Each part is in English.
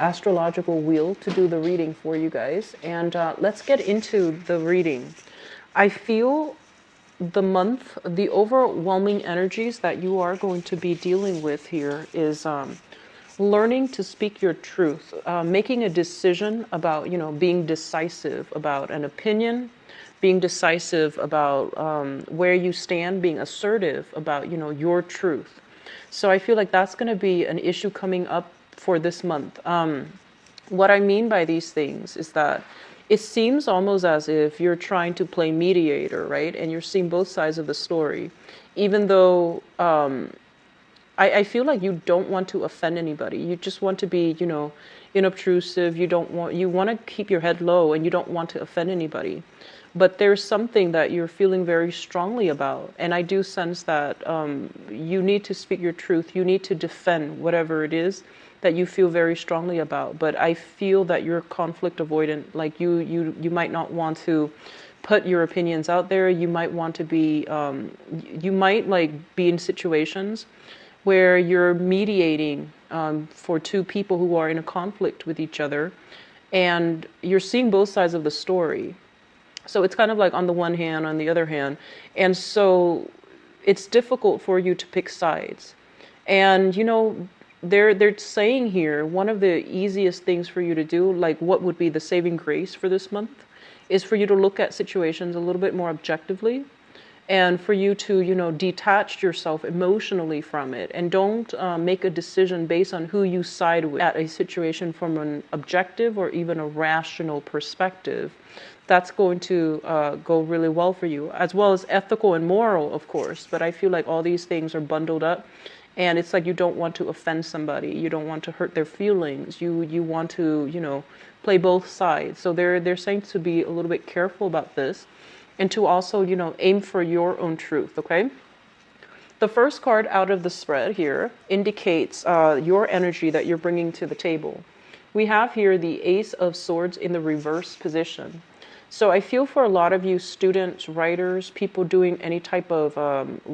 astrological wheel to do the reading for you guys. And let's get into the reading. I feel the month, the overwhelming energies that you are going to be dealing with here is learning to speak your truth, making a decision about, being decisive about an opinion, being decisive about where you stand, being assertive about, your truth. So I feel like that's going to be an issue coming up for this month. What I mean by these things is that it seems almost as if you're trying to play mediator, right? And you're seeing both sides of the story, even though I feel like you don't want to offend anybody. You just want to be, inobtrusive. You want to keep your head low, and you don't want to offend anybody. But there's something that you're feeling very strongly about. And I do sense that you need to speak your truth. You need to defend whatever it is that you feel very strongly about. But I feel that you're conflict avoidant. Like you might not want to put your opinions out there. You might want to be, you might be in situations where you're mediating for two people who are in a conflict with each other, and you're seeing both sides of the story. So it's kind of like on the one hand, on the other hand. And so it's difficult for you to pick sides. And, they're saying here, one of the easiest things for you to do, like what would be the saving grace for this month, is for you to look at situations a little bit more objectively, and for you to, detach yourself emotionally from it, and don't make a decision based on who you side with at a situation from an objective or even a rational perspective. That's going to go really well for you, as well as ethical and moral, of course. But I feel like all these things are bundled up, and it's like you don't want to offend somebody. You don't want to hurt their feelings. You want to, play both sides. So they're saying to be a little bit careful about this, and to also, aim for your own truth, okay? The first card out of the spread here indicates your energy that you're bringing to the table. We have here the Ace of Swords in the reverse position. So I feel for a lot of you students, writers, people doing any type of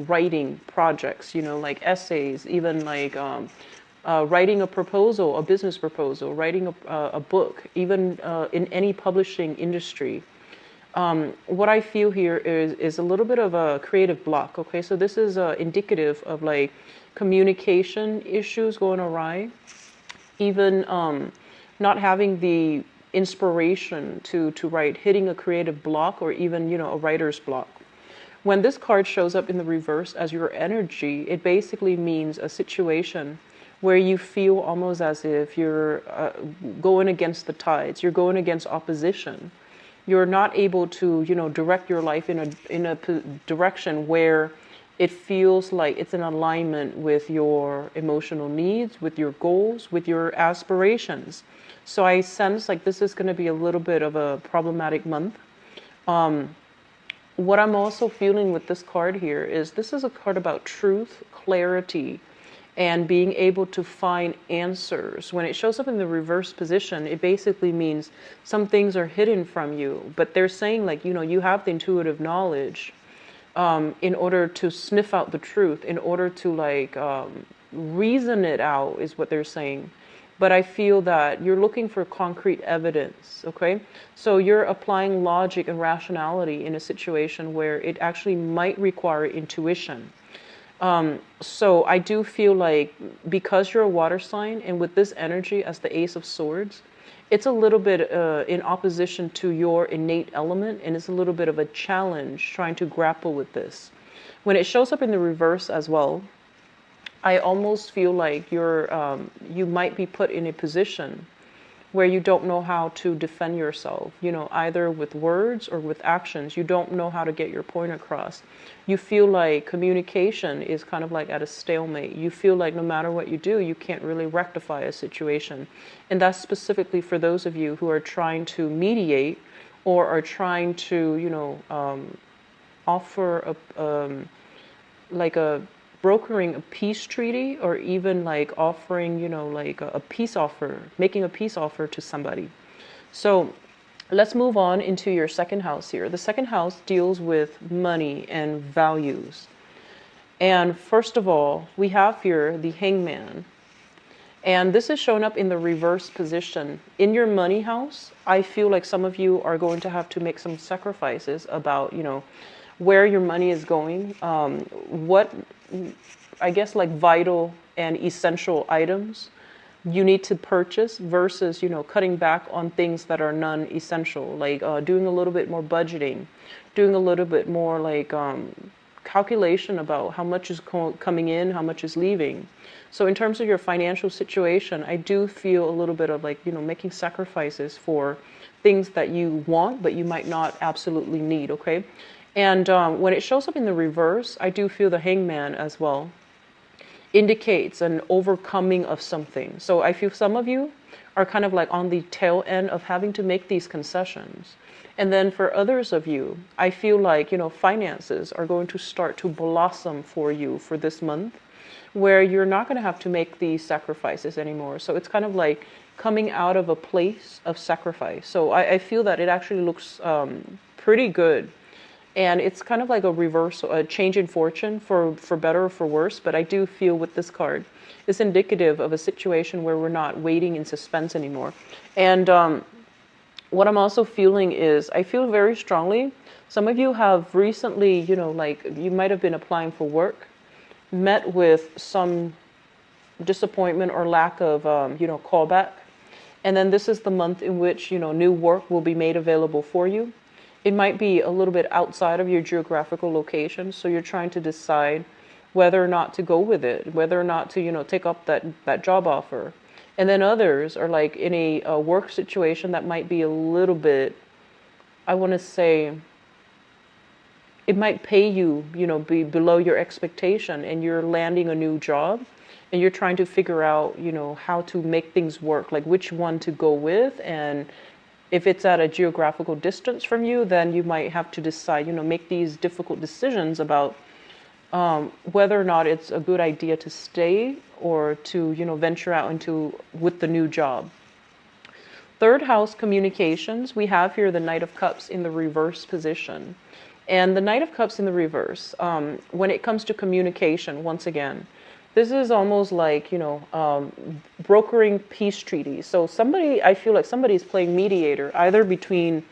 writing projects, like essays, even like writing a proposal, a business proposal, writing a book, even in any publishing industry. What I feel here is a little bit of a creative block, okay? So this is indicative of like communication issues going awry, even not having the inspiration to write, hitting a creative block, or even, a writer's block. When this card shows up in the reverse as your energy, it basically means a situation where you feel almost as if you're going against the tides, you're going against opposition. You're not able to, direct your life in a direction where it feels like it's in alignment with your emotional needs, with your goals, with your aspirations. So I sense like this is going to be a little bit of a problematic month. What I'm also feeling with this card here is this is a card about truth, clarity, and being able to find answers. When it shows up in the reverse position, it basically means some things are hidden from you, but they're saying like, you have the intuitive knowledge in order to sniff out the truth, in order to reason it out, is what they're saying. But I feel that you're looking for concrete evidence, okay? So you're applying logic and rationality in a situation where it actually might require intuition. So I do feel like because you're a water sign, and with this energy as the Ace of Swords, it's a little bit in opposition to your innate element, and it's a little bit of a challenge trying to grapple with this. When it shows up in the reverse as well, I almost feel like you might be put in a position where you don't know how to defend yourself, either with words or with actions. You don't know how to get your point across. You feel like communication is kind of like at a stalemate. You feel like no matter what you do, you can't really rectify a situation. And that's specifically for those of you who are trying to mediate, or are trying to, offer brokering a peace treaty, or even like offering, a peace offer, making a peace offer to somebody. So let's move on into your second house here. The second house deals with money and values. And first of all, we have here the Hangman. And this is showing up in the reverse position. In your money house, I feel like some of you are going to have to make some sacrifices about, where your money is going, what, I guess, like vital and essential items you need to purchase versus, cutting back on things that are non-essential, like doing a little bit more budgeting, doing a little bit more like calculation about how much is coming in, how much is leaving. So in terms of your financial situation, I do feel a little bit of like, making sacrifices for things that you want, but you might not absolutely need, okay? And when it shows up in the reverse, I do feel the hangman as well indicates an overcoming of something. So I feel some of you are kind of like on the tail end of having to make these concessions. And then for others of you, I feel like, finances are going to start to blossom for you for this month, where you're not going to have to make these sacrifices anymore. So it's kind of like coming out of a place of sacrifice. So I feel that it actually looks pretty good. And it's kind of like a reversal, a change in fortune for better or for worse. But I do feel with this card, it's indicative of a situation where we're not waiting in suspense anymore. And what I'm also feeling is, I feel very strongly, some of you have recently, like you might have been applying for work, met with some disappointment or lack of, callback. And then this is the month in which, new work will be made available for you. It might be a little bit outside of your geographical location, so you're trying to decide whether or not to go with it, whether or not to, take up that job offer. And then others are like in a work situation that might be a little bit, I want to say, it might pay you, be below your expectation, and you're landing a new job and you're trying to figure out, how to make things work, like which one to go with. And if it's at a geographical distance from you, then you might have to decide, make these difficult decisions about whether or not it's a good idea to stay or to, venture out with the new job. Third house communications, we have here the Knight of Cups in the reverse position. And the Knight of Cups in the reverse, when it comes to communication, once again, this is almost like, brokering peace treaties. So I feel like somebody's playing mediator, either between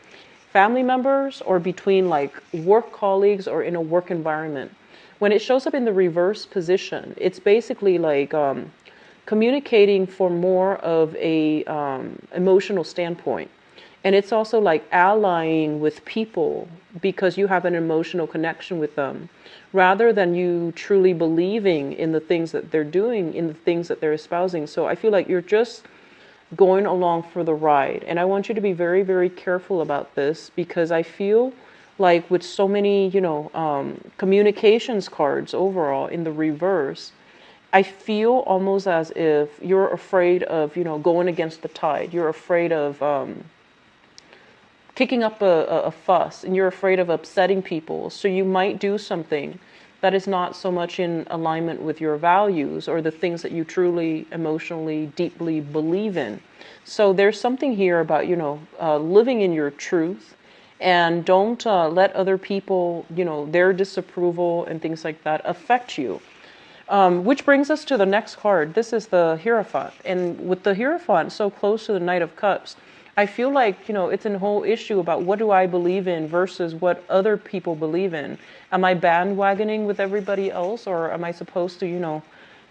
family members or between like work colleagues or in a work environment. When it shows up in the reverse position, it's basically like communicating for more of a emotional standpoint. And it's also like allying with people because you have an emotional connection with them, rather than you truly believing in the things that they're doing, in the things that they're espousing. So I feel like you're just going along for the ride. And I want you to be very, very careful about this, because I feel like with so many, communications cards overall in the reverse, I feel almost as if you're afraid of, going against the tide. You're afraid of kicking up a fuss, and you're afraid of upsetting people. So you might do something that is not so much in alignment with your values or the things that you truly, emotionally, deeply believe in. So there's something here about, living in your truth, and don't let other people, their disapproval and things like that affect you. Which brings us to the next card. This is the Hierophant. And with the Hierophant so close to the Knight of Cups, I feel like, it's a whole issue about what do I believe in versus what other people believe in. Am I bandwagoning with everybody else, or am I supposed to,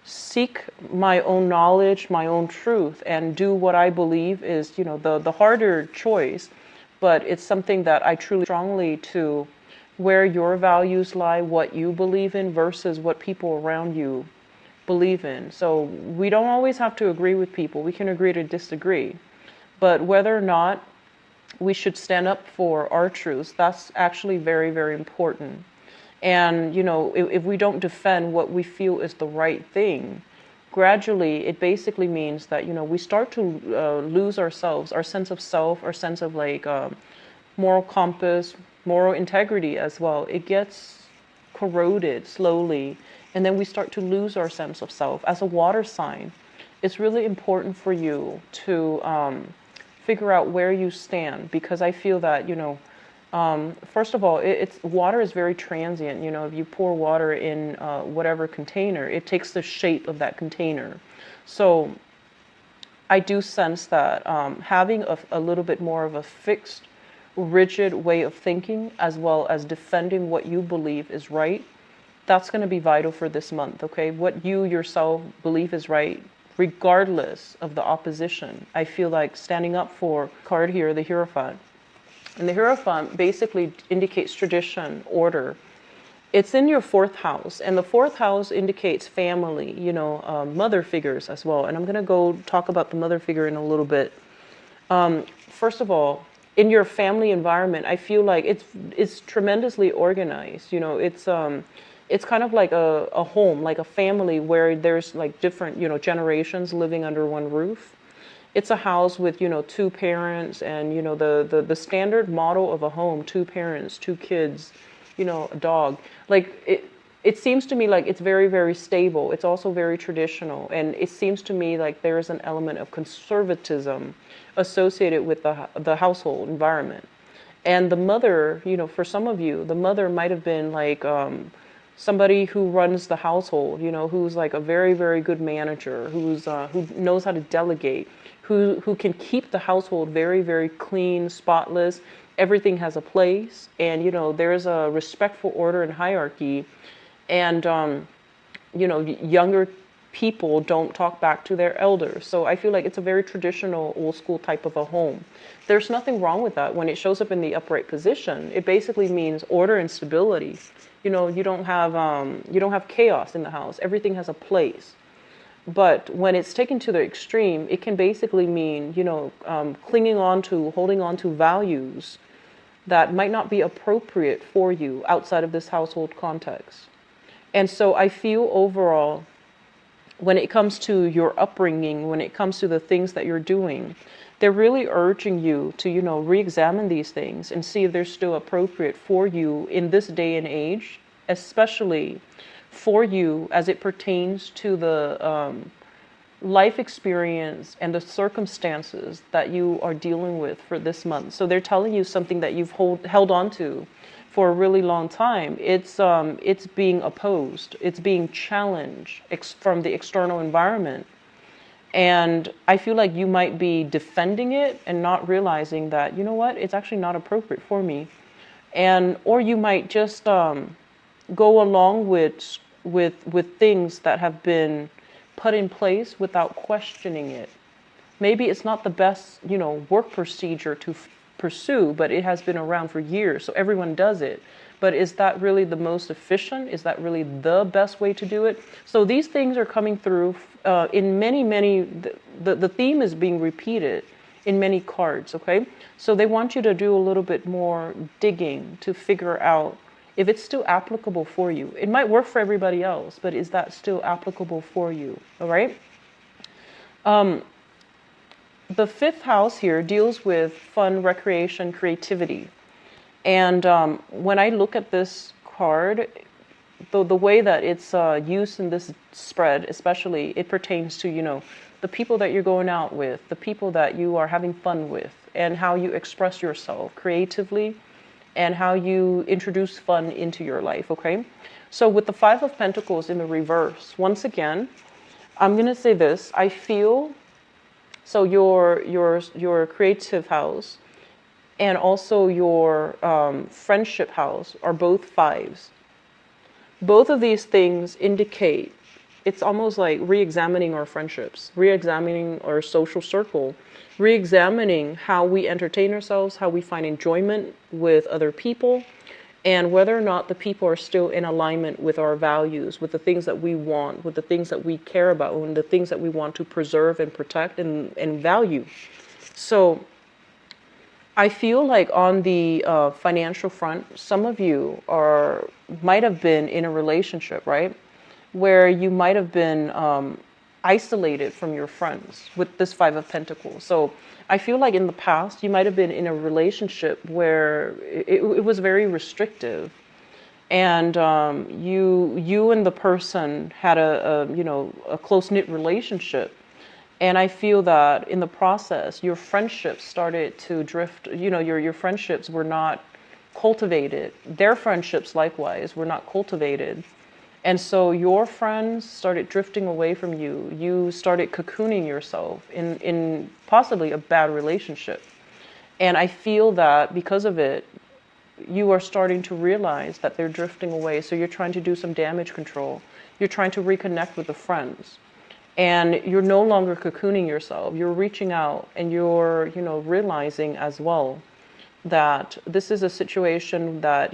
seek my own knowledge, my own truth, and do what I believe is, the harder choice, but it's something that I truly strongly to where your values lie, what you believe in versus what people around you believe in. So we don't always have to agree with people. We can agree to disagree. But whether or not we should stand up for our truths, that's actually very, very important. And, if we don't defend what we feel is the right thing, gradually it basically means that, we start to lose ourselves, our sense of self, our sense of like moral compass, moral integrity as well. It gets corroded slowly, and then we start to lose our sense of self. As a water sign, it's really important for you to figure out where you stand, because I feel that, first of all, it's water is very transient. If you pour water in whatever container, it takes the shape of that container. So I do sense that having a little bit more of a fixed, rigid way of thinking, as well as defending what you believe is right, that's going to be vital for this month, okay? What you yourself believe is right, regardless of the opposition. I feel like standing up for card here, the Hierophant. And the Hierophant basically indicates tradition, order. It's in your fourth house, and the fourth house indicates family, mother figures as well. And I'm going to go talk about the mother figure in a little bit. First of all, in your family environment, I feel like it's tremendously organized. It's kind of like a home, like a family where there's like different, generations living under one roof. It's a house with, two parents and, the standard model of a home, two parents, two kids, a dog. Like it seems to me like it's very, very stable. It's also very traditional. And it seems to me like there is an element of conservatism associated with the household environment. And the mother, for some of you, the mother might have been like somebody who runs the household, who's like a very, very good manager, who knows how to delegate, who can keep the household very, very clean, spotless. Everything has a place, and there's a respectful order and hierarchy, and younger people don't talk back to their elders. So I feel like it's a very traditional, old school type of a home. There's nothing wrong with that. When it shows up in the upright position, it basically means order and stability. You don't have chaos in the house. Everything has a place. But when it's taken to the extreme, it can basically mean, holding on to values that might not be appropriate for you outside of this household context. And so I feel overall, when it comes to your upbringing, when it comes to the things that you're doing, they're really urging you to, re-examine these things and see if they're still appropriate for you in this day and age, especially for you as it pertains to the life experience and the circumstances that you are dealing with for this month. So they're telling you something that you've held on to for a really long time. It's being opposed. It's being challenged from the external environment. And I feel like you might be defending it and not realizing that, it's actually not appropriate for me. Or you might just go along with things that have been put in place without questioning it. Maybe it's not the best, work procedure to pursue, but it has been around for years, so everyone does it. But is that really the most efficient? Is that really the best way to do it? So these things are coming through in many, the theme is being repeated in many cards, okay? So they want you to do a little bit more digging to figure out if it's still applicable for you. It might work for everybody else, but is that still applicable for you? All right? The fifth house here deals with fun, recreation, creativity. And when I look at this card, the way that it's used in this spread, especially, it pertains to, the people that you're going out with, the people that you are having fun with, and how you express yourself creatively, and how you introduce fun into your life, okay? So with the Five of Pentacles in the reverse, once again, I'm going to say this. I feel, so your creative house and also your friendship house are both fives. Both of these things indicate, it's almost like re-examining our friendships, re-examining our social circle, re-examining how we entertain ourselves, how we find enjoyment with other people, and whether or not the people are still in alignment with our values, with the things that we want, with the things that we care about, and the things that we want to preserve and protect and value. So I feel like on the financial front, some of you might have been in a relationship, right? Where you might have been isolated from your friends with this Five of Pentacles. So I feel like in the past, you might have been in a relationship where it was very restrictive. And you and the person had a close-knit relationship. And I feel that in the process, your friendships started to drift. Your friendships were not cultivated. Their friendships, likewise, were not cultivated. And so your friends started drifting away from you. You started cocooning yourself in possibly a bad relationship. And I feel that because of it, you are starting to realize that they're drifting away. So you're trying to do some damage control. You're trying to reconnect with the friends. And you're no longer cocooning yourself. You're reaching out and you're, realizing as well that this is a situation that,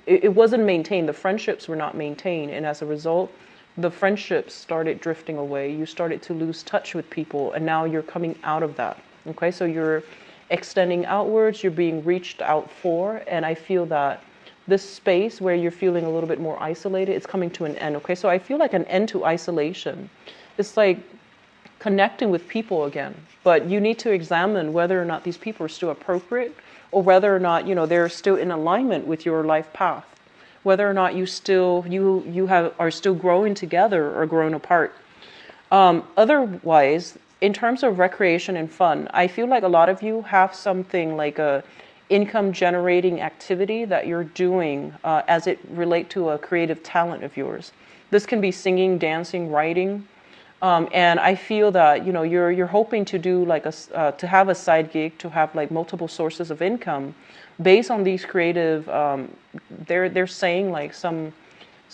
it wasn't maintained. The friendships were not maintained. And as a result, the friendships started drifting away. You started to lose touch with people. And now you're coming out of that. Okay, so you're extending outwards. You're being reached out for. And I feel that this space where you're feeling a little bit more isolated, it's coming to an end. Okay, so I feel like an end to isolation. It's like connecting with people again, but you need to examine whether or not these people are still appropriate, or whether or not they're still in alignment with your life path, whether or not are still growing together or growing apart. Otherwise, in terms of recreation and fun, I feel like a lot of you have something like a income generating activity that you're doing as it relate to a creative talent of yours. This can be singing, dancing, writing. And I feel that you're hoping to do like to have a side gig, to have like multiple sources of income based on these creative. They're saying like some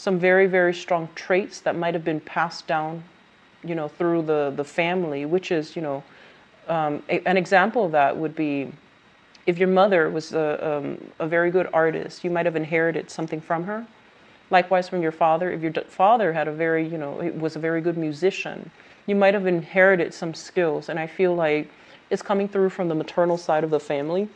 very, very strong traits that might have been passed down, through the family. Which is an example of that would be if your mother was a very good artist, you might have inherited something from her. Likewise, from your father, if your father had was a very good musician, you might have inherited some skills. And I feel like it's coming through from the maternal side of the family.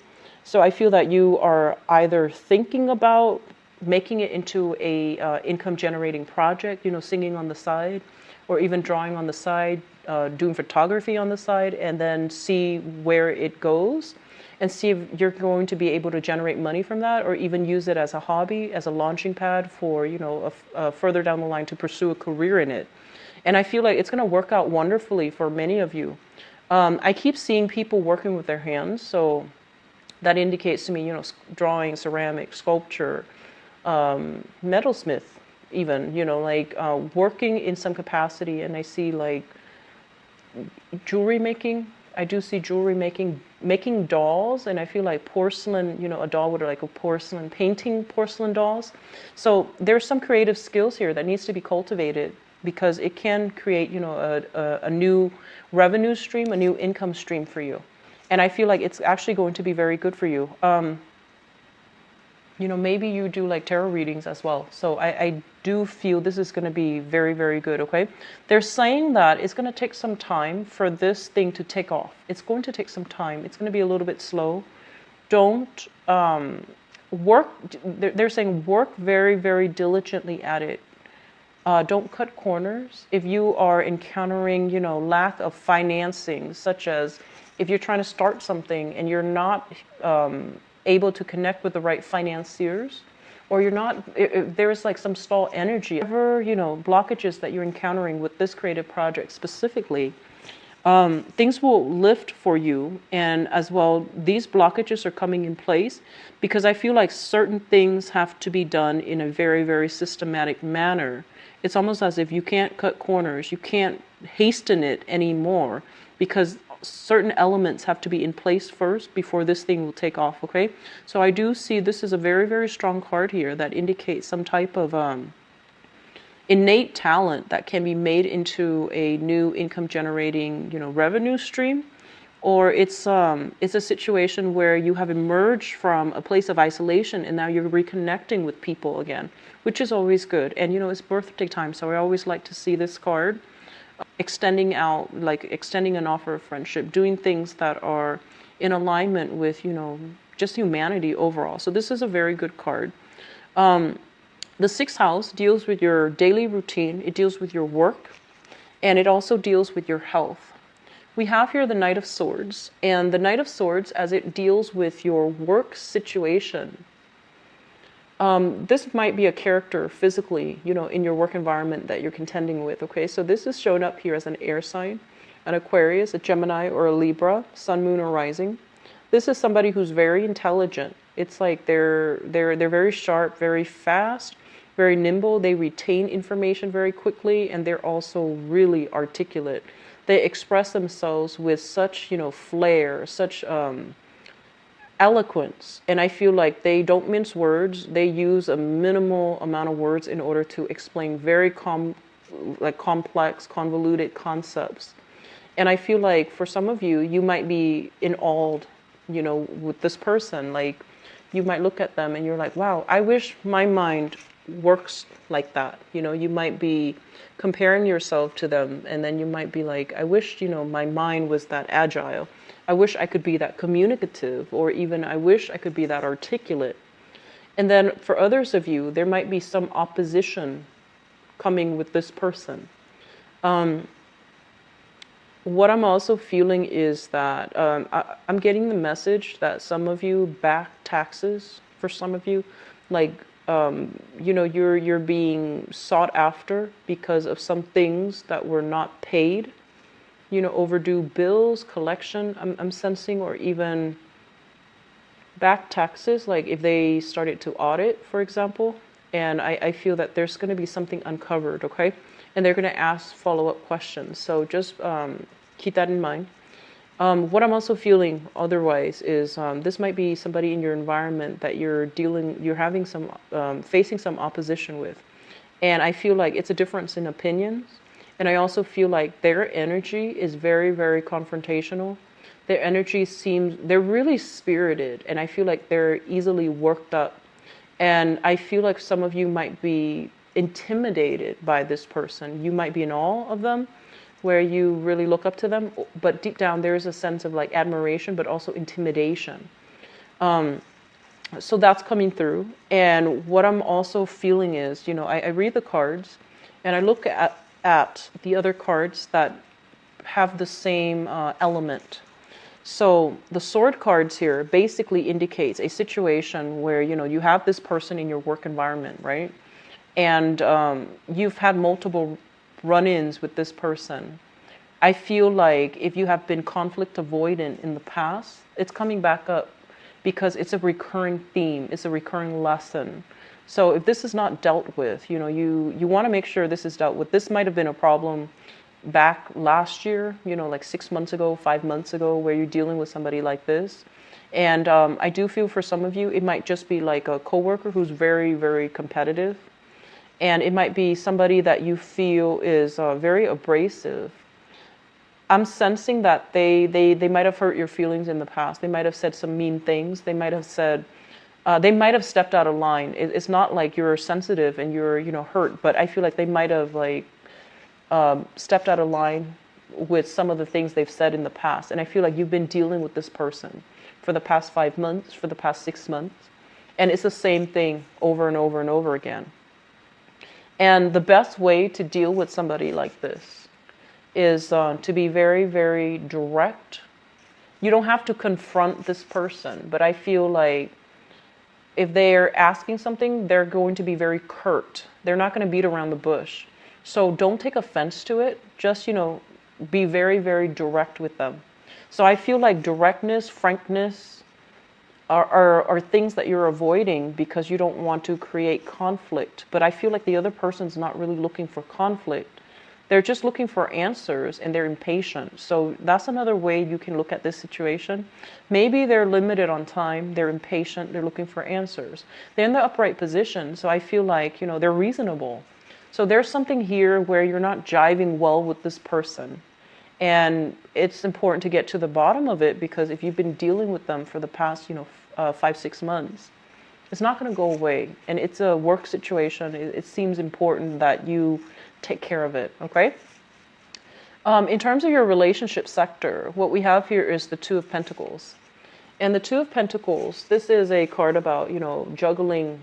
So I feel that you are either thinking about making it into a income generating project, singing on the side, or even drawing on the side, doing photography on the side, and then see where it goes. And see if you're going to be able to generate money from that, or even use it as a hobby, as a launching pad for, further down the line to pursue a career in it. And I feel like it's going to work out wonderfully for many of you. I keep seeing people working with their hands, so that indicates to me, drawing, ceramic, sculpture, metalsmith, even, working in some capacity. And I see like jewelry making. I do see jewelry making dolls, and I feel like porcelain, a doll with like a porcelain, painting porcelain dolls. So there's some creative skills here that needs to be cultivated, because it can create, a new revenue stream, a new income stream for you. And I feel like it's actually going to be very good for you. Maybe you do like tarot readings as well. So I do feel this is going to be very, very good, okay? They're saying that it's going to take some time for this thing to take off. It's going to take some time. It's going to be a little bit slow. Don't work, they're saying work very, very diligently at it. Don't cut corners. If you are encountering, lack of financing, such as if you're trying to start something and you're not able to connect with the right financiers, or you're not, there's like some stall energy, whatever, blockages that you're encountering with this creative project specifically, things will lift for you. And as well, these blockages are coming in place because I feel like certain things have to be done in a very, very systematic manner. It's almost as if you can't cut corners, you can't hasten it anymore, because certain elements have to be in place first before this thing will take off, okay? So I do see this is a very, very strong card here that indicates some type of innate talent that can be made into a new income generating, revenue stream. Or it's a situation where you have emerged from a place of isolation and now you're reconnecting with people again, which is always good. And it's birthday time, so I always like to see this card extending out, like extending an offer of friendship, doing things that are in alignment with, just humanity overall. So this is a very good card. The sixth house deals with your daily routine. It deals with your work, and it also deals with your health. We have here the Knight of Swords, and the Knight of Swords, as it deals with your work situation, this might be a character physically, in your work environment that you're contending with, okay? So this is shown up here as an air sign, an Aquarius, a Gemini, or a Libra, Sun, Moon, or Rising. This is somebody who's very intelligent. It's like they're very sharp, very fast, very nimble. They retain information very quickly, and they're also really articulate. They express themselves with such, flair, such eloquence. And I feel like they don't mince words. They use a minimal amount of words in order to explain very complex, convoluted concepts. And I feel like for some of you, you might be in awe, with this person. Like, you might look at them and you're like, wow, I wish my mind works like that. You might be comparing yourself to them, and then you might be like, I wish, my mind was that agile. I wish I could be that communicative, or even I wish I could be that articulate. And then for others of you, there might be some opposition coming with this person. What I'm also feeling is that I'm getting the message that some of you back taxes. For some of you, like you're being sought after because of some things that were not paid. Overdue bills, collection. I'm sensing, or even back taxes. Like if they started to audit, for example, and I feel that there's going to be something uncovered. Okay. And they're going to ask follow-up questions. So just keep that in mind. What I'm also feeling otherwise is this might be somebody in your environment that you're having some, facing some opposition with. And I feel like it's a difference in opinions. And I also feel like their energy is very, very confrontational. Their energy they're really spirited. And I feel like they're easily worked up. And I feel like some of you might be intimidated by this person. You might be in awe of them, where you really look up to them, but deep down there is a sense of like admiration, but also intimidation. So that's coming through. And what I'm also feeling is, I read the cards and I look at the other cards that have the same element. So the sword cards here basically indicates a situation where, you have this person in your work environment, right? And you've had multiple run-ins with this person. I feel like if you have been conflict avoidant in the past, it's coming back up because it's a recurring theme, it's a recurring lesson. So if this is not dealt with, you want to make sure this is dealt with. This might have been a problem back last year, like 6 months ago, 5 months ago, where you're dealing with somebody like this. And I do feel for some of you, it might just be like a coworker who's very, very competitive. And it might be somebody that you feel is very abrasive. I'm sensing that they might have hurt your feelings in the past. They might have said some mean things. They might have stepped out of line. It's not like you're sensitive and you're, hurt, but I feel like they might have stepped out of line with some of the things they've said in the past. And I feel like you've been dealing with this person for the past 5 months, for the past 6 months. And it's the same thing over and over and over again. And the best way to deal with somebody like this is to be very, very direct. You don't have to confront this person, but I feel like if they're asking something, they're going to be very curt. They're not going to beat around the bush. So don't take offense to it. Just, be very, very direct with them. So I feel like directness, frankness, are things that you're avoiding because you don't want to create conflict. But I feel like the other person's not really looking for conflict. They're just looking for answers and they're impatient. So that's another way you can look at this situation. Maybe they're limited on time, they're impatient, they're looking for answers. They're in the upright position, so I feel like, they're reasonable. So there's something here where you're not jiving well with this person. And it's important to get to the bottom of it, because if you've been dealing with them for the past, 5-6 months, it's not going to go away. And it's a work situation. It seems important that you take care of it. Okay. In terms of your relationship sector, what we have here is the Two of Pentacles. And the Two of Pentacles, this is a card about, juggling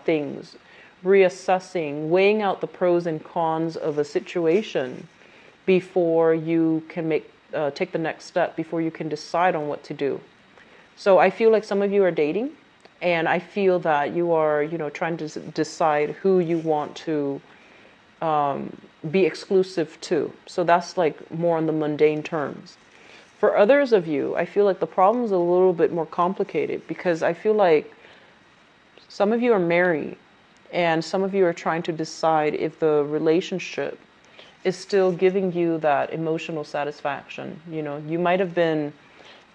things, reassessing, weighing out the pros and cons of a situation before you can take the next step, before you can decide on what to do. So I feel like some of you are dating, and I feel that you are, trying to decide who you want to be exclusive to. So that's like more on the mundane terms. For others of you, I feel like the problem is a little bit more complicated, because I feel like some of you are married And some of you are trying to decide if the relationship is still giving you that emotional satisfaction. You know, you might have been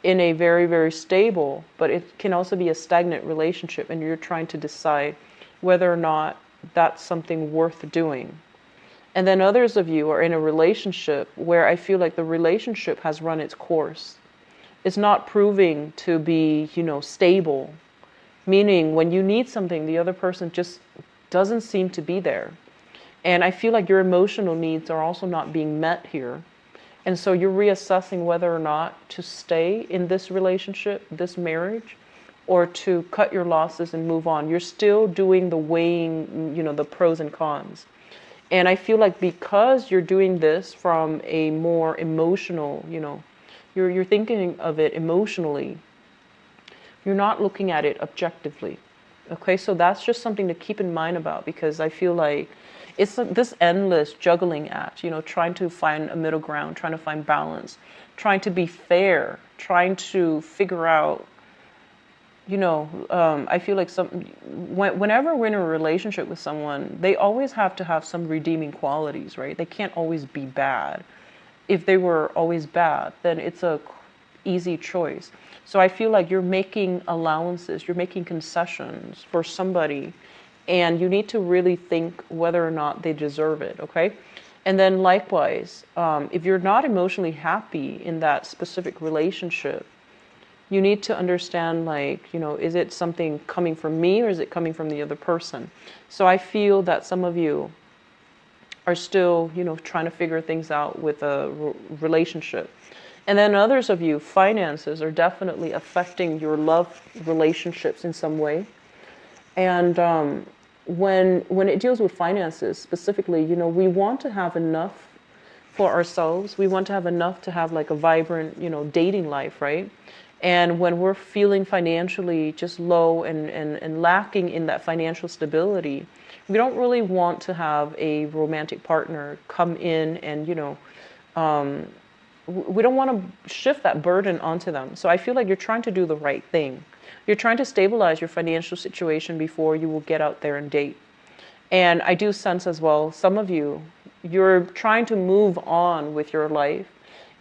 in a very, very stable, but it can also be a stagnant relationship, and you're trying to decide whether or not that's something worth doing. And then others of you are in a relationship where I feel like the relationship has run its course. It's not proving to be, you know, stable, meaning when you need something, the other person just doesn't seem to be there. And I feel like your emotional needs are also not being met here. And so you're reassessing whether or not to stay in this relationship, this marriage, or to cut your losses and move on. You're still doing the weighing, you know, the pros and cons. And I feel like because you're doing this from a more emotional, you know, you're thinking of it emotionally, you're not looking at it objectively. Okay, so that's just something to keep in mind about, because I feel like it's this endless juggling act, you know, trying to find a middle ground, trying to find balance, trying to be fair, trying to figure out, you know, I feel like whenever we're in a relationship with someone, they always have to have some redeeming qualities, right? They can't always be bad. If they were always bad, then it's a easy choice. So I feel like you're making allowances, you're making concessions for somebody, and you need to really think whether or not they deserve it, okay? And then likewise, if you're not emotionally happy in that specific relationship, you need to understand, like, you know, is it something coming from me or is it coming from the other person? So I feel that some of you are still, you know, trying to figure things out with a relationship. And then others of you, finances are definitely affecting your love relationships in some way. And when it deals with finances specifically, you know, we want to have enough for ourselves. We want to have enough to have like a vibrant, you know, dating life, right? And when we're feeling financially just low and lacking in that financial stability, we don't really want to have a romantic partner come in and, you know, we don't want to shift that burden onto them. So I feel like you're trying to do the right thing. You're trying to stabilize your financial situation before you will get out there and date. And I do sense as well, some of you, you're trying to move on with your life,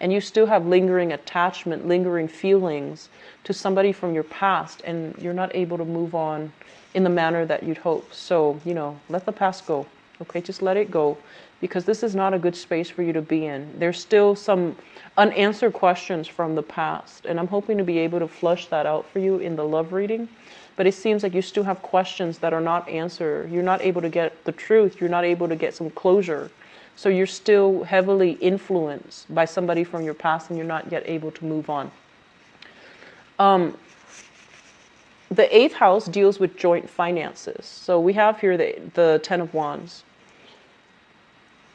and you still have lingering attachment, lingering feelings to somebody from your past, and you're not able to move on in the manner that you'd hope. So, you know, let the past go. Okay, just let it go, because this is not a good space for you to be in. There's still some unanswered questions from the past, and I'm hoping to be able to flush that out for you in the love reading. But it seems like you still have questions that are not answered. You're not able to get the truth. You're not able to get some closure. So you're still heavily influenced by somebody from your past, and you're not yet able to move on. The 8th house deals with joint finances. So we have here the 10 of Wands.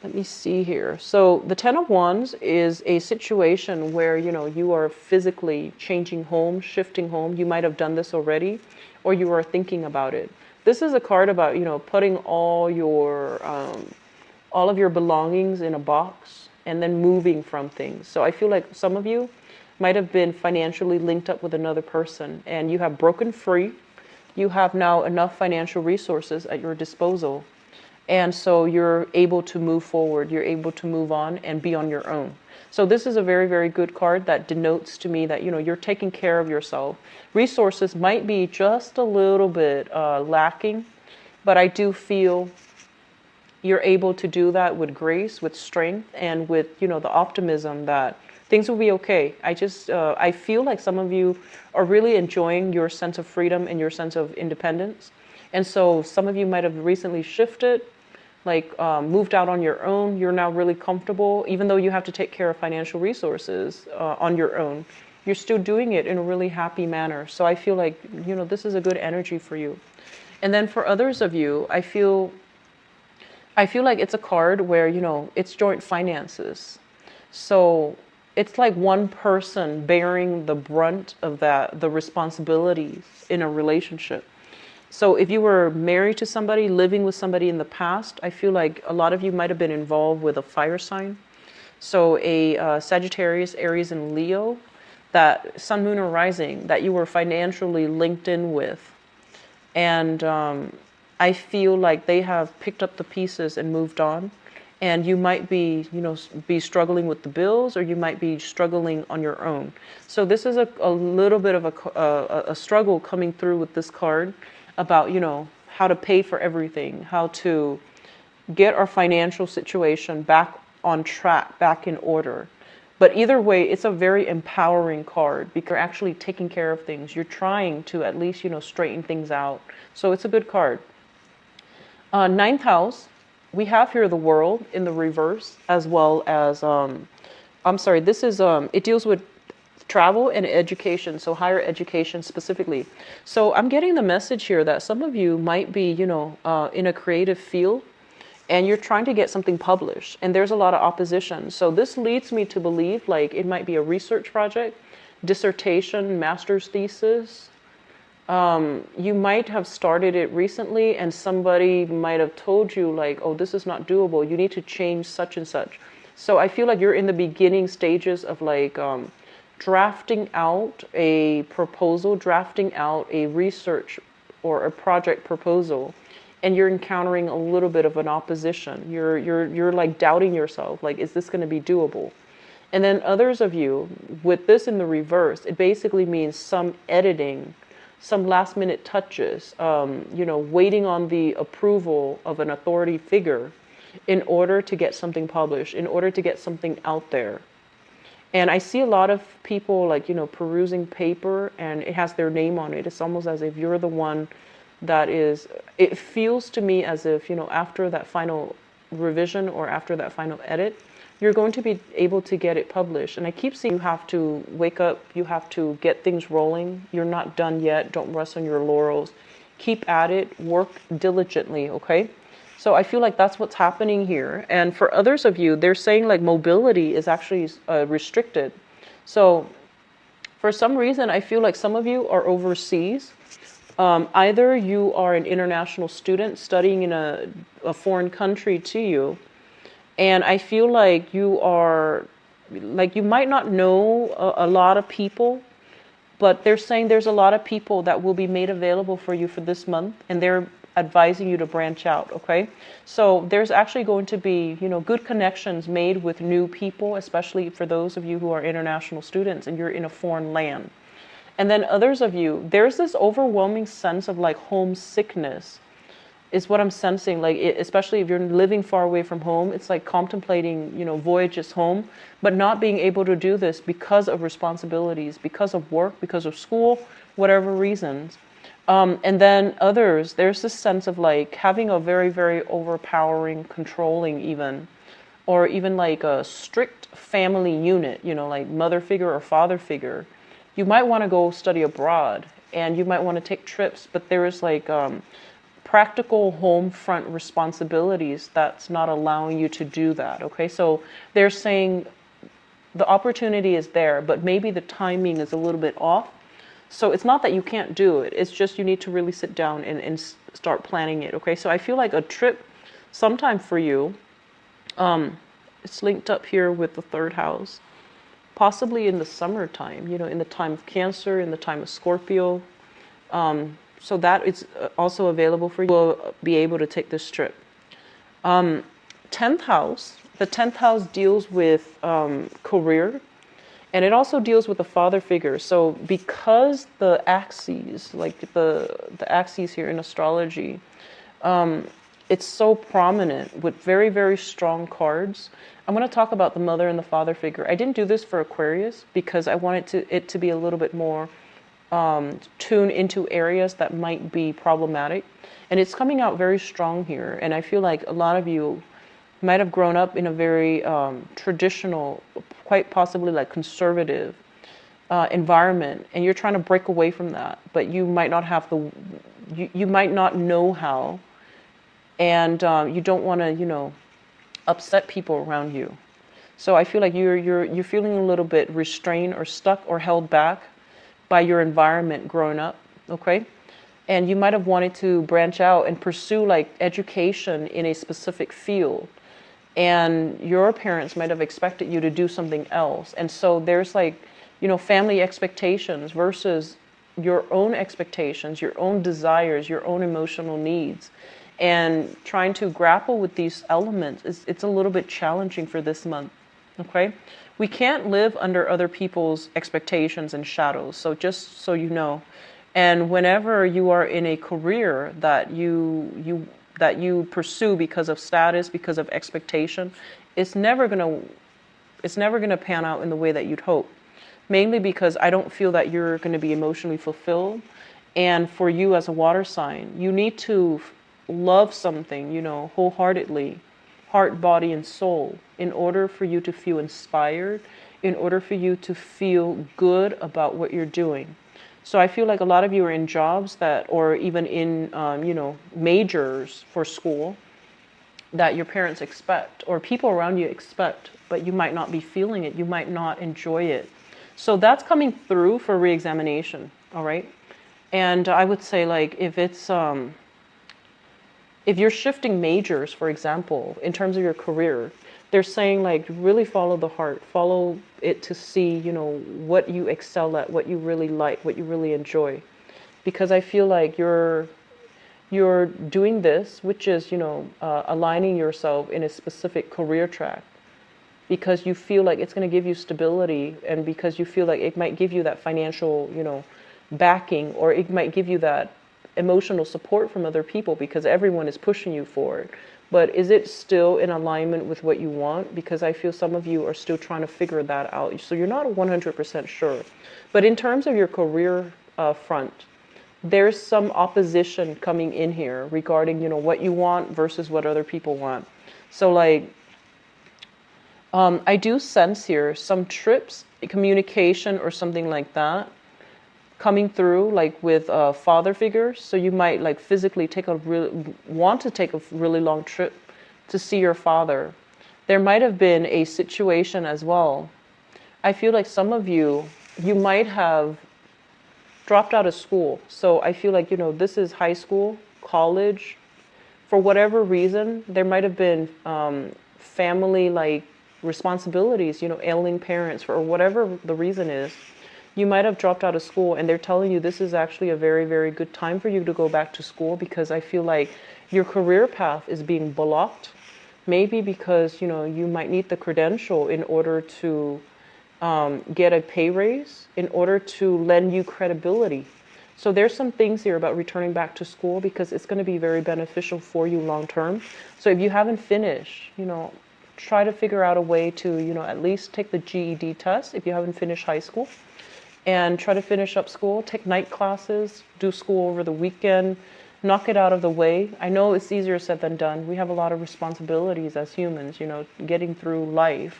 Let me see here. So the 10 of Wands is a situation where, you know, you are physically changing home, shifting home. You might have done this already, or you are thinking about it. This is a card about, you know, putting all of your belongings in a box and then moving from things. So I feel like some of you might have been financially linked up with another person, and you have broken free. You have now enough financial resources at your disposal. And so you're able to move forward. You're able to move on and be on your own. So this is a very, very good card that denotes to me that, you know, you're taking care of yourself. Resources might be just a little bit lacking, but I do feel you're able to do that with grace, with strength, and with, you know, the optimism that things will be okay. I feel like some of you are really enjoying your sense of freedom and your sense of independence. And so some of you might have recently shifted, like moved out on your own. You're now really comfortable, even though you have to take care of financial resources on your own. You're still doing it in a really happy manner. So I feel like, you know, this is a good energy for you. And then for others of you, I feel like it's a card where, you know, it's joint finances. So it's like one person bearing the brunt of the responsibilities in a relationship. So if you were married to somebody, living with somebody in the past, I feel like a lot of you might have been involved with a fire sign. So a Sagittarius, Aries, and Leo, that sun, moon, or rising, that you were financially linked in with. And I feel like they have picked up the pieces and moved on. And you might be, be struggling with the bills, or you might be struggling on your own. So this is a little bit of a struggle coming through with this card about, how to pay for everything, how to get our financial situation back on track, back in order. But either way, it's a very empowering card because you're actually taking care of things. You're trying to at least, straighten things out. So it's a good card. Ninth house, we have here the World in the reverse, as well as, this is, it deals with travel and education, so higher education specifically. So I'm getting the message here that some of you might be, in a creative field, and you're trying to get something published, and there's a lot of opposition. So this leads me to believe like it might be a research project, dissertation, master's thesis. You might have started it recently, and somebody might have told you like, oh, this is not doable. You need to change such and such. So I feel like you're in the beginning stages of like drafting out a proposal, drafting out a research or a project proposal. And you're encountering a little bit of an opposition. You're like doubting yourself, like, is this going to be doable? And then others of you, with this in the reverse, it basically means some editing, some last minute touches, waiting on the approval of an authority figure in order to get something published, in order to get something out there. And I see a lot of people like, perusing paper and it has their name on it. It's almost as if you're the one that is, it feels to me as if, after that final revision or after that final edit, you're going to be able to get it published. And I keep seeing you have to wake up, you have to get things rolling. You're not done yet. Don't rest on your laurels. Keep at it, work diligently, okay? So I feel like that's what's happening here. And for others of you, they're saying like mobility is actually restricted. So for some reason, I feel like some of you are overseas. Either you are an international student studying in a foreign country to you, and I feel like you are, like you might not know a lot of people, but they're saying there's a lot of people that will be made available for you for this month, and they're advising you to branch out, okay? So there's actually going to be, good connections made with new people, especially for those of you who are international students and you're in a foreign land. And then others of you, there's this overwhelming sense of like homesickness is what I'm sensing. Like, especially if you're living far away from home, it's like contemplating, voyages home, but not being able to do this because of responsibilities, because of work, because of school, whatever reasons. And then others, there's this sense of like having a very, very overpowering, controlling even, or even like a strict family unit, like mother figure or father figure. You might want to go study abroad and you might want to take trips, but there is like practical home front responsibilities that's not allowing you to do that. Okay, so they're saying the opportunity is there, but maybe the timing is a little bit off. So it's not that you can't do it, it's just you need to really sit down and start planning it. Okay, so I feel like a trip sometime for you, it's linked up here with the third house. Possibly in the summertime, in the time of Cancer, in the time of Scorpio. So that is also available for you. Will be able to take this trip. 10th house. The 10th house deals with career, and it also deals with the father figure. So because the axes, like the axes here in astrology, it's so prominent with very, very strong cards. I'm going to talk about the mother and the father figure. I didn't do this for Aquarius because I wanted it to be a little bit more tuned into areas that might be problematic. And it's coming out very strong here. And I feel like a lot of you might have grown up in a very traditional, quite possibly like conservative environment. And you're trying to break away from that. But you might not have you might not know how. And you don't want to, upset people around you. So I feel like you're feeling a little bit restrained or stuck or held back by your environment growing up, okay? And you might have wanted to branch out and pursue like education in a specific field. And your parents might have expected you to do something else. And so there's like, family expectations versus your own expectations, your own desires, your own emotional needs. And trying to grapple with these elements, it's a little bit challenging for this month, okay? We can't live under other people's expectations and shadows, so just so you know. And whenever you are in a career that you pursue because of status, because of expectation, it's never gonna pan out in the way that you'd hope. Mainly because I don't feel that you're going to be emotionally fulfilled. And for you as a water sign, you need to love something, wholeheartedly, heart, body, and soul, in order for you to feel inspired, in order for you to feel good about what you're doing. So I feel like a lot of you are in jobs that, or even in, majors for school that your parents expect, or people around you expect, but you might not be feeling it. You might not enjoy it. So that's coming through for reexamination, all right? And I would say, like, if you're shifting majors, for example, in terms of your career, they're saying, like, really follow the heart, follow it to see, what you excel at, what you really like, what you really enjoy. Because I feel like you're doing this, which is, aligning yourself in a specific career track, because you feel like it's going to give you stability, and because you feel like it might give you that financial, backing, or it might give you that emotional support from other people because everyone is pushing you for it. But is it still in alignment with what you want? Because I feel some of you are still trying to figure that out. So you're not 100% sure. But in terms of your career front, there's some opposition coming in here regarding, what you want versus what other people want. So like, I do sense here some trips, communication, or something like that coming through, like with father figures. So you might like physically want to take a really long trip to see your father. There might have been a situation as well. I feel like some of you might have dropped out of school. So I feel like, this is high school, college. For whatever reason, there might have been family like responsibilities, ailing parents, or whatever the reason is. You might have dropped out of school, and they're telling you this is actually a very, very good time for you to go back to school, because I feel like your career path is being blocked. Maybe because, you might need the credential in order to get a pay raise, in order to lend you credibility. So there's some things here about returning back to school, because it's going to be very beneficial for you long term. So if you haven't finished, try to figure out a way to, at least take the GED test if you haven't finished high school, and try to finish up school, take night classes, do school over the weekend, knock it out of the way. I know it's easier said than done. We have a lot of responsibilities as humans, getting through life.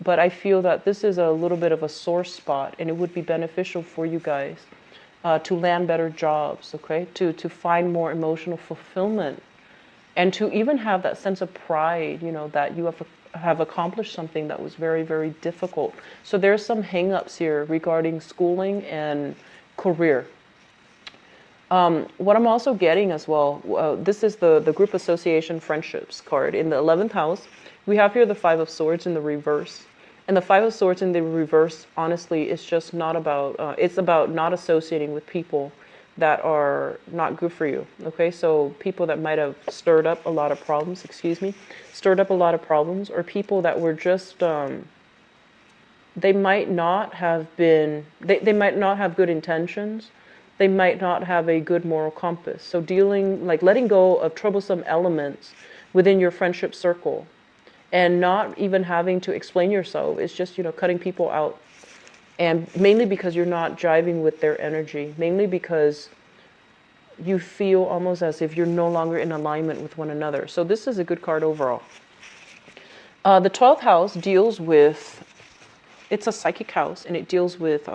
But I feel that this is a little bit of a sore spot, and it would be beneficial for you guys to land better jobs, okay? To find more emotional fulfillment, and to even have that sense of pride, that you have accomplished something that was very, very difficult. So there's some hang-ups here regarding schooling and career. What I'm also getting as well, this is the group association friendships card. In the 11th house, we have here the 5 of Swords in the reverse. And the 5 of Swords in the reverse, honestly, is just not about, it's about not associating with people that are not good for you, okay? So people that might have stirred up a lot of problems, or people that were just, they might not have been, they might not have good intentions, they might not have a good moral compass. So letting go of troublesome elements within your friendship circle, and not even having to explain yourself. It's just, cutting people out. And mainly because you're not jiving with their energy, mainly because you feel almost as if you're no longer in alignment with one another. So this is a good card overall. The 12th house deals with, it's a psychic house, and it deals with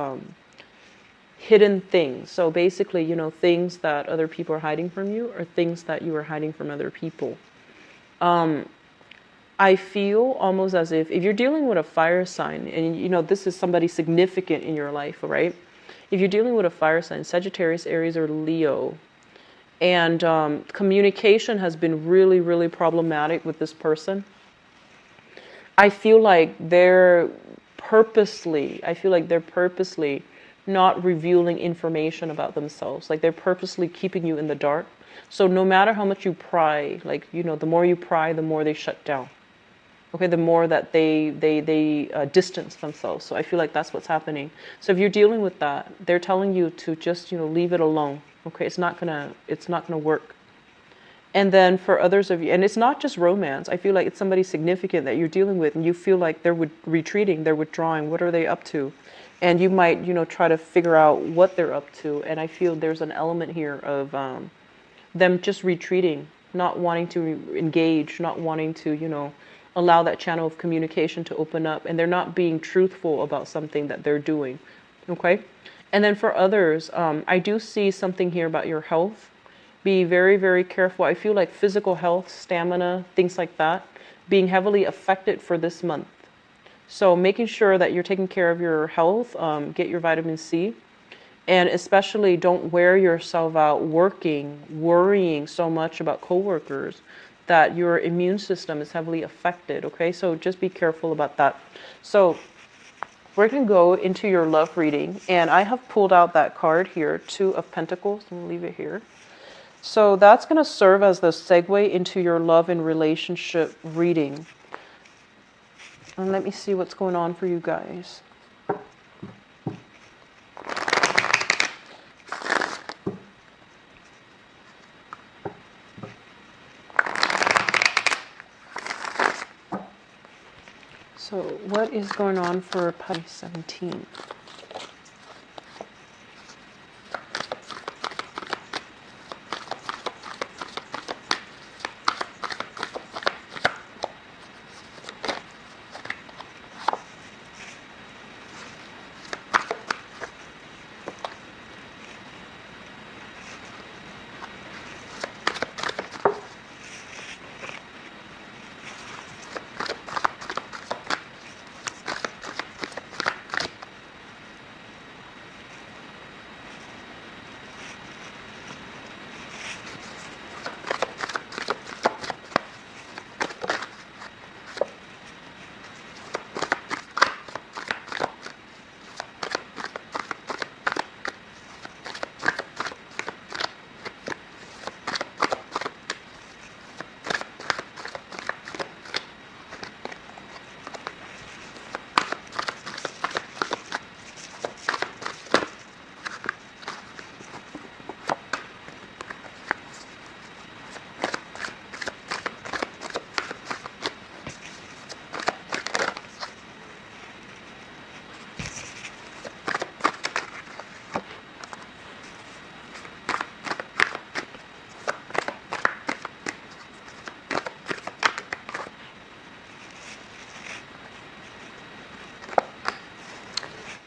hidden things. So basically, things that other people are hiding from you, or things that you are hiding from other people. I feel almost as if you're dealing with a fire sign, and this is somebody significant in your life, right? If you're dealing with a fire sign, Sagittarius, Aries, or Leo, and communication has been really, really problematic with this person, I feel like they're purposely not revealing information about themselves. Like they're purposely keeping you in the dark. So no matter how much you pry, like, you know, the more you pry, the more they shut down. Okay, the more that they distance themselves. So I feel like that's what's happening. So if you're dealing with that, they're telling you to just, you know, leave it alone. Okay, it's not gonna work. And then for others of you, and it's not just romance. I feel like it's somebody significant that you're dealing with, and you feel like they're retreating, they're withdrawing. What are they up to? And you might, you know, try to figure out what they're up to. And I feel there's an element here of them just retreating, not wanting to engage, not wanting to, you know, allow that channel of communication to open up, and they're not being truthful about something that they're doing. Okay? And then for others, I do see something here about your health. Be very, very careful. I feel like physical health, stamina, things like that, being heavily affected for this month. So making sure that you're taking care of your health, get your vitamin C, and especially don't wear yourself out working, worrying so much about coworkers that your immune system is heavily affected. Okay, so just be careful about that. So we're going to go into your love reading, and I have pulled out that card here, Two of Pentacles. I'm going to leave it here. So that's going to serve as the segue into your love and relationship reading. And let me see what's going on for you guys. So what is going on for Pisces 17?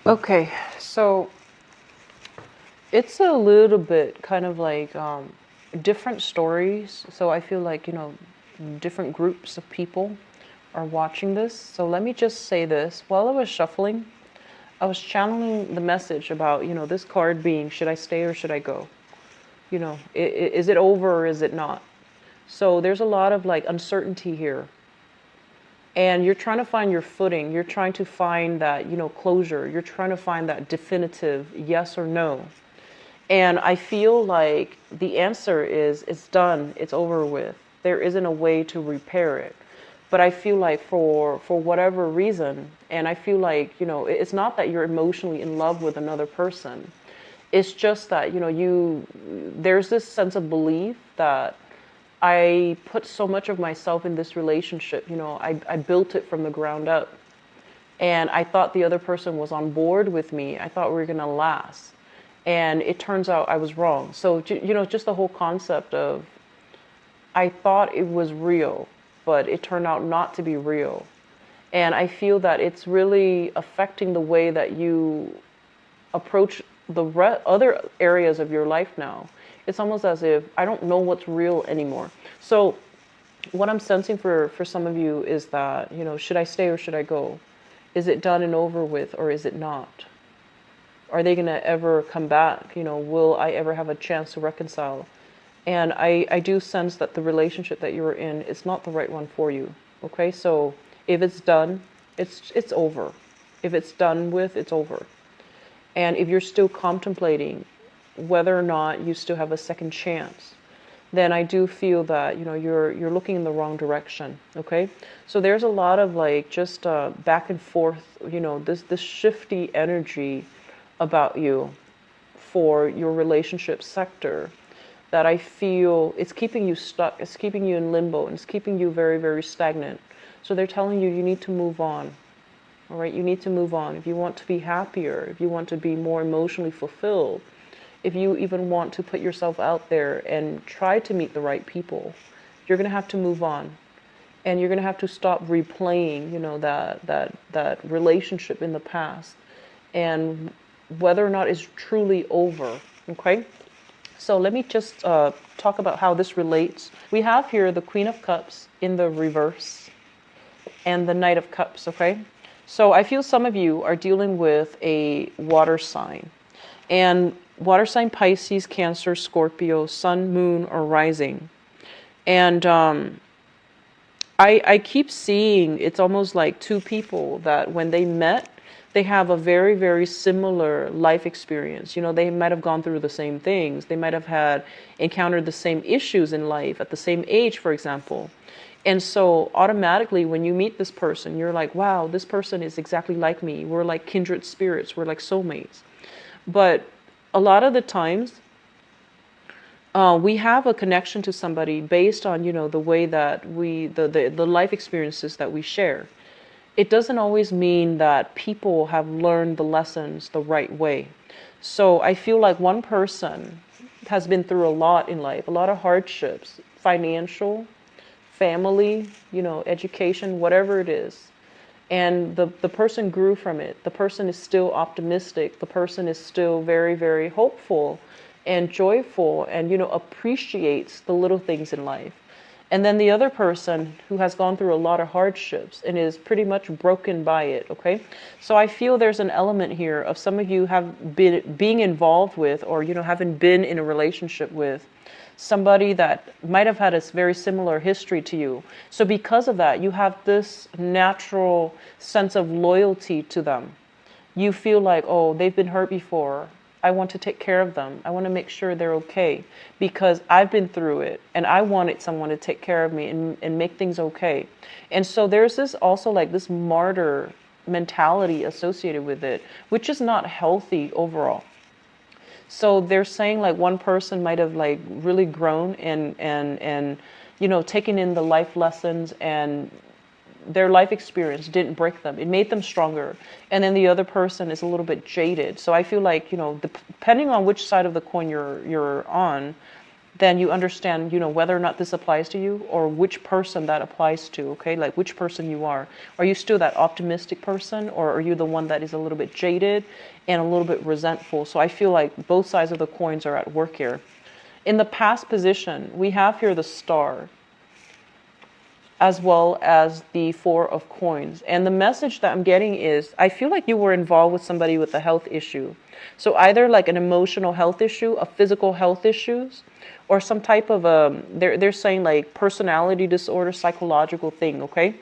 Okay, so it's a little bit kind of like different stories. So I feel like, you know, different groups of people are watching this. So let me just say this. While I was shuffling, I was channeling the message about, you know, this card being, should I stay or should I go? You know, is it over or is it not? So there's a lot of like uncertainty here. And you're trying to find your footing. You're trying to find that, you know, closure. You're trying to find that definitive yes or no. And I feel like the answer is it's done. It's over with. There isn't a way to repair it. But I feel like for whatever reason, and I feel like, you know, it's not that you're emotionally in love with another person. It's just that, you know, there's this sense of belief that I put so much of myself in this relationship. You know, I built it from the ground up. And I thought the other person was on board with me. I thought we were going to last. And it turns out I was wrong. So, you know, just the whole concept of, I thought it was real, but it turned out not to be real. And I feel that it's really affecting the way that you approach the other areas of your life now. It's almost as if I don't know what's real anymore. So what I'm sensing for some of you is that, you know, should I stay or should I go? Is it done and over with, or is it not? Are they going to ever come back? You know, will I ever have a chance to reconcile? And I do sense that the relationship that you're in is not the right one for you. Okay, so if it's done, it's over. If it's done with, it's over. And if you're still contemplating whether or not you still have a second chance, then I do feel that, you're looking in the wrong direction. Okay, so there's a lot of like just back and forth, this shifty energy about you for your relationship sector, that I feel it's keeping you stuck, it's keeping you in limbo, and it's keeping you very, very stagnant. So they're telling you need to move on. All right, you need to move on if you want to be happier, if you want to be more emotionally fulfilled, if you even want to put yourself out there and try to meet the right people. You're going to have to move on, and you're going to have to stop replaying, that relationship in the past, and whether or not it's truly over. Okay, so let me just talk about how this relates. We have here the Queen of Cups in the reverse and the Knight of Cups. Okay, so I feel some of you are dealing with a water sign, and water sign Pisces, Cancer, Scorpio, Sun, Moon, or Rising. And I keep seeing it's almost like two people that when they met, they have a very, very similar life experience. They might have gone through the same things. They might have encountered the same issues in life at the same age, for example. And so automatically when you meet this person, you're like, wow, this person is exactly like me. We're like kindred spirits. We're like soulmates. But a lot of the times, we have a connection to somebody based on, the way that the life experiences that we share. It doesn't always mean that people have learned the lessons the right way. So I feel like one person has been through a lot in life, a lot of hardships, financial, family, education, whatever it is. And the person grew from it. The person is still optimistic. The person is still very, very hopeful and joyful and, appreciates the little things in life. And then the other person who has gone through a lot of hardships and is pretty much broken by it, okay? So I feel there's an element here of some of you have been being involved with, or, haven't been in a relationship with somebody that might have had a very similar history to you. So because of that, you have this natural sense of loyalty to them. You feel like, oh, they've been hurt before. I want to take care of them. I want to make sure they're okay because I've been through it and I wanted someone to take care of me and make things okay. And so there's this also like this martyr mentality associated with it, which is not healthy overall. So they're saying like one person might have like really grown and taken in the life lessons, and their life experience didn't break them. It made them stronger. And then the other person is a little bit jaded. So I feel like, depending on which side of the coin you're on, then you understand, whether or not this applies to you or which person that applies to, okay? Like which person you are. Are you still that optimistic person, or are you the one that is a little bit jaded and a little bit resentful? So I feel like both sides of the coins are at work here. In the past position, we have here the Star, as well as the Four of Coins. And the message that I'm getting is, I feel like you were involved with somebody with a health issue. So either like an emotional health issue, a physical health issues, or some type of they're saying like personality disorder, psychological thing, okay?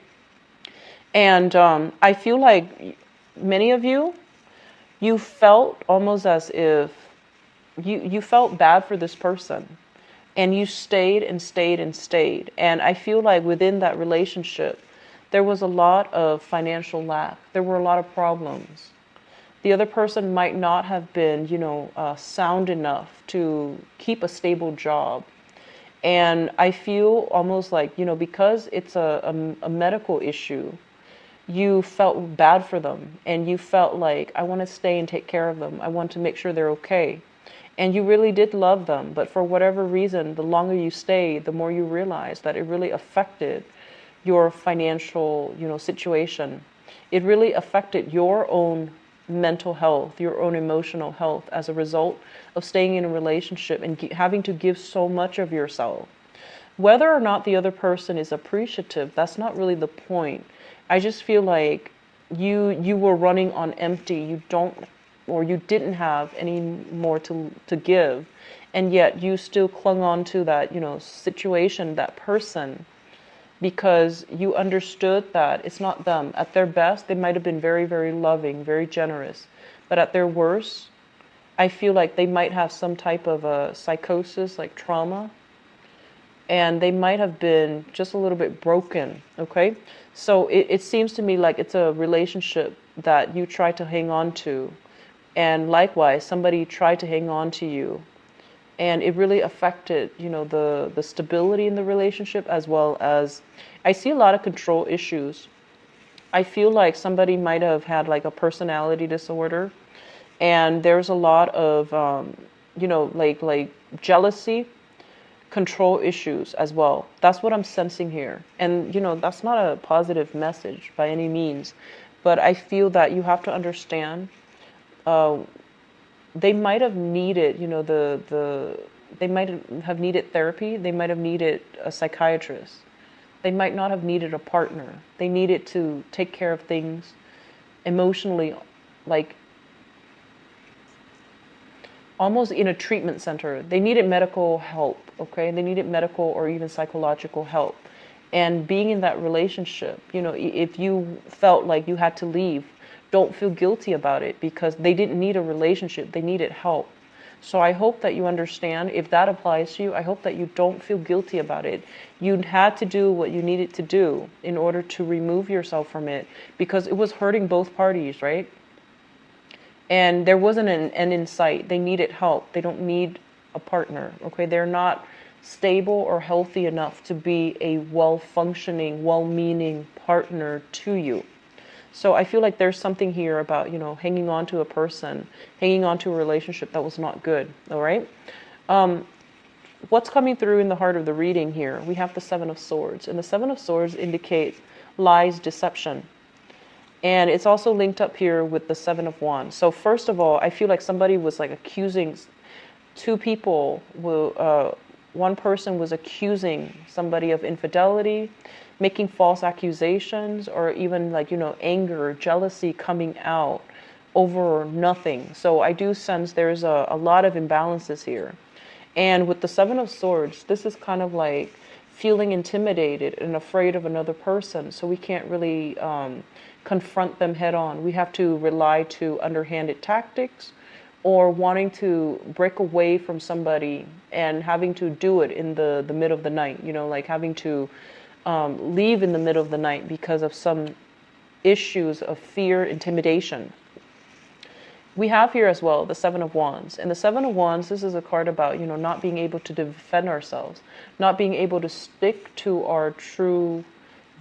And I feel like many of you, you felt almost as if you felt bad for this person. And you stayed and stayed and stayed. And I feel like within that relationship, there was a lot of financial lack. There were a lot of problems. The other person might not have been, sound enough to keep a stable job. And I feel almost like, because it's a medical issue, you felt bad for them. And you felt like, I want to stay and take care of them. I want to make sure they're okay. And you really did love them, but for whatever reason, the longer you stayed, the more you realized that it really affected your financial, situation. It really affected your own mental health, your own emotional health as a result of staying in a relationship and having to give so much of yourself. Whether or not the other person is appreciative, that's not really the point. I just feel like you were running on empty. You didn't have any more to give, and yet you still clung on to that, situation, that person, because you understood that it's not them. At their best, they might have been very, very loving, very generous, but at their worst, I feel like they might have some type of a psychosis, like trauma, and they might have been just a little bit broken, okay? So it seems to me like it's a relationship that you try to hang on to, and likewise, somebody tried to hang on to you, and it really affected, the stability in the relationship, as well as I see a lot of control issues. I feel like somebody might have had like a personality disorder, and there's a lot of like jealousy, control issues as well. That's what I'm sensing here. And that's not a positive message by any means, but I feel that you have to understand, they might have needed, they might have needed therapy. They might have needed a psychiatrist. They might not have needed a partner. They needed to take care of things emotionally, like almost in a treatment center. They needed medical help, okay? They needed medical or even psychological help. And being in that relationship, if you felt like you had to leave, don't feel guilty about it, because they didn't need a relationship. They needed help. So I hope that you understand, if that applies to you, I hope that you don't feel guilty about it. You had to do what you needed to do in order to remove yourself from it, because it was hurting both parties, right? And there wasn't an end in sight. They needed help. They don't need a partner, okay? They're not stable or healthy enough to be a well-functioning, well-meaning partner to you. So I feel like there's something here about, hanging on to a person, hanging on to a relationship that was not good, all right? What's coming through in the heart of the reading here? We have the Seven of Swords, and the Seven of Swords indicates lies, deception. And it's also linked up here with the Seven of Wands. So first of all, I feel like somebody was like accusing two people. One person was accusing somebody of infidelity, making false accusations, or even like, anger, jealousy coming out over nothing. So I do sense there's a lot of imbalances here. And with the Seven of Swords, this is kind of like feeling intimidated and afraid of another person. So we can't really confront them head on. We have to rely to underhanded tactics, or wanting to break away from somebody and having to do it in the middle of the night, like having to leave in the middle of the night because of some issues of fear, intimidation. We have here as well the Seven of Wands. And the Seven of Wands, this is a card about, not being able to defend ourselves, not being able to stick to our true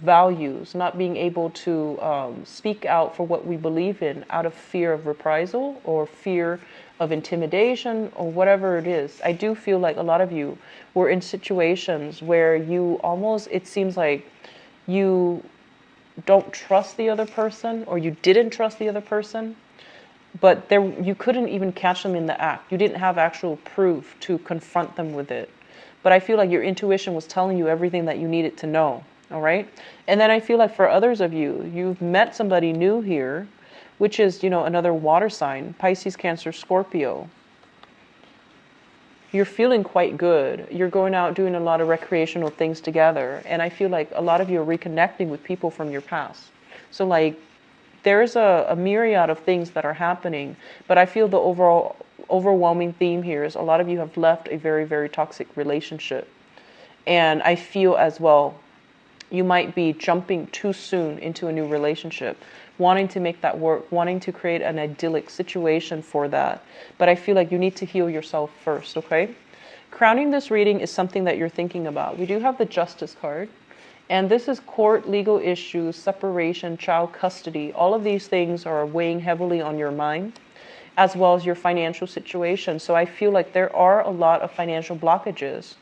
values, not being able to speak out for what we believe in out of fear of reprisal or fear of intimidation or whatever it is. I do feel like a lot of you were in situations where you almost, it seems like you don't trust the other person, or you didn't trust the other person, but you couldn't even catch them in the act. You didn't have actual proof to confront them with it. But I feel like your intuition was telling you everything that you needed to know. All right. And then I feel like for others of you, you've met somebody new here, which is, another water sign, Pisces, Cancer, Scorpio. You're feeling quite good. You're going out doing a lot of recreational things together. And I feel like a lot of you are reconnecting with people from your past. So like there's a myriad of things that are happening. But I feel the overwhelming theme here is a lot of you have left a very, very toxic relationship. And I feel as well, you might be jumping too soon into a new relationship, wanting to make that work, wanting to create an idyllic situation for that. But I feel like you need to heal yourself first, okay? Crowning this reading is something that you're thinking about. We do have the Justice card, and this is court, legal issues, separation, child custody. All of these things are weighing heavily on your mind, as well as your financial situation. So I feel like there are a lot of financial blockages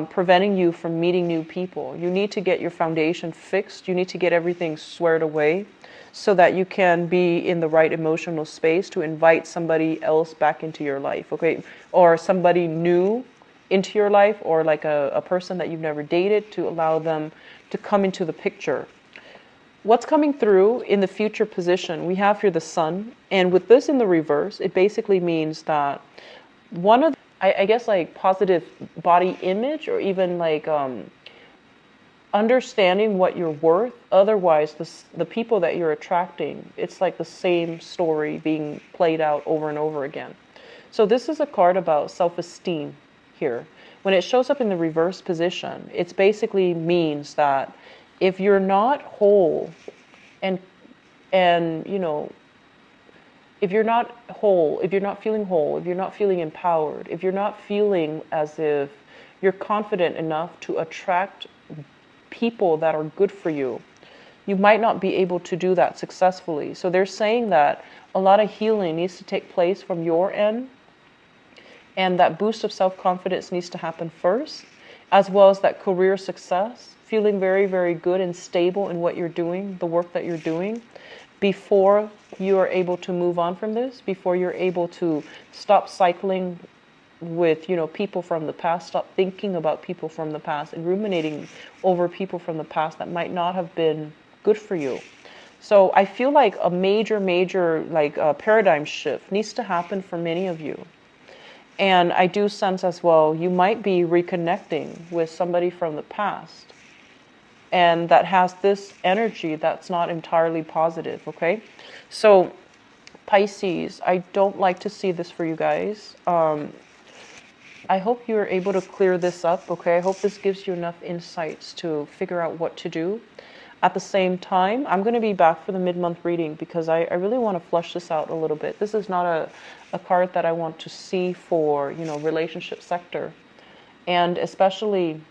preventing you from meeting new people. You need to get your foundation fixed. You need to get everything squared away so that you can be in the right emotional space to invite somebody else back into your life, okay? Or somebody new into your life, or like a person that you've never dated, to allow them to come into the picture. What's coming through in the future position, we have here the Sun, and with this in the reverse, it basically means that one of I guess like positive body image, or even like understanding what you're worth. Otherwise, the people that you're attracting, it's like the same story being played out over and over again. So this is a card about self-esteem here. When it shows up in the reverse position, it basically means that if you're not whole and you know, if you're not whole, if you're not feeling whole, if you're not feeling empowered, if you're not feeling as if you're confident enough to attract people that are good for you, you might not be able to do that successfully. So they're saying that a lot of healing needs to take place from your end, and that boost of self-confidence needs to happen first, as well as that career success, feeling very, very good and stable in what you're doing, the work that you're doing, before you are able to move on from this, before you're able to stop cycling with, you know, people from the past, stop thinking about people from the past and ruminating over people from the past that might not have been good for you. So I feel like a major like paradigm shift needs to happen for many of you. And I do sense as well, you might be reconnecting with somebody from the past, and that has this energy that's not entirely positive, okay? So Pisces, I don't like to see this for you guys. I hope you're able to clear this up, okay? I hope this gives you enough insights to figure out what to do. At the same time, I'm going to be back for the mid-month reading because I really want to flush this out a little bit. This is not a card that I want to see for, you know, relationship sector. And especially,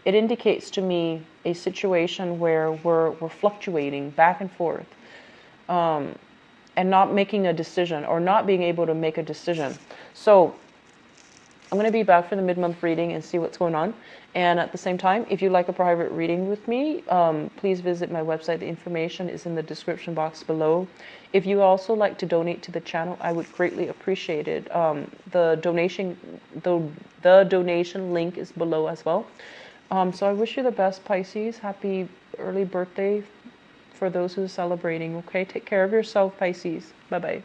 it indicates to me a situation where we're fluctuating back and forth, and not making a decision, or not being able to make a decision. So I'm going to be back for the mid-month reading and see what's going on. And at the same time, if you'd like a private reading with me, please visit my website. The information is in the description box below. If you also like to donate to the channel, I would greatly appreciate it. The donation link is below as well. So I wish you the best, Pisces. Happy early birthday for those who are celebrating, okay? Take care of yourself, Pisces. Bye-bye.